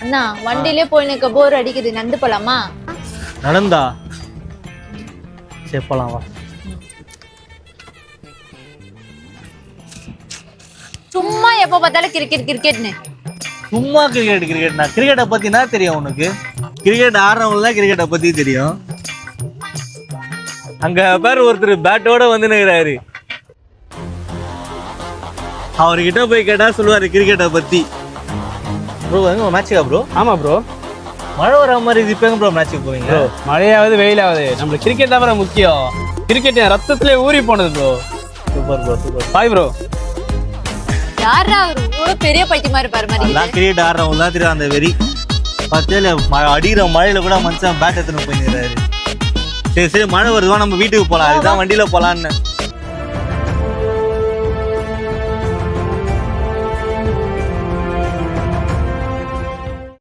அண்ணா வண்டியிலே போய் நிக்க போர் அடிக்குது, நடந்து போலாமா? நடந்தா சரி போலாம் வா. சும்மா எப்ப பார்த்தாலும் கிரிக்கெட் கிரிக்கெட்னு. சும்மா கிரிக்கெட்னா கிரிக்கெட்டை பத்தி என்ன தெரியும் உனக்கு? கிரிக்கெட் ஆடுறவங்க தான் கிரிக்கெட்டை பத்தி தெரியும். அங்க பேர் ஒருத்தர் பேட்டோட வந்து நிற்கிறாரு. அவர்கிட்ட போய் கேட்டா சொல்லுவாரு கிரிக்கெட்டை பத்தி. ப்ரோ எங்க மேட்சுக்கா ப்ரோ? ஆமா ப்ரோ. மழை வர மாதிரி இது இப்போ ப்ரோ மேட்சுக்கு போவீங்க? ப்ரோ மழையாவது வெயிலாவது நம்மளுக்கு கிரிக்கெட் தான் ப்ரோ முக்கியம். கிரிக்கெட் என் ரத்தத்திலே ஊறி போனது bro. Super bro super. Bye bro. யாரா அவரு இவ்வளவு பெரிய பைத்தியமா இருப்பாரு மாதிரி? எல்லாம் கிரிக்கெட் ஆடுறவங்க தான் தெரியும் அந்த வெறி. பத்தியில அடிக்கிற மழையில கூட மனுஷன் பேட் எடுத்துன்னு போய் நிற்கிறாரு. சரி சரி மழை வருதுவா நம்ம வீட்டுக்கு போலாம், அதுதான் வண்டியில போலான்னு.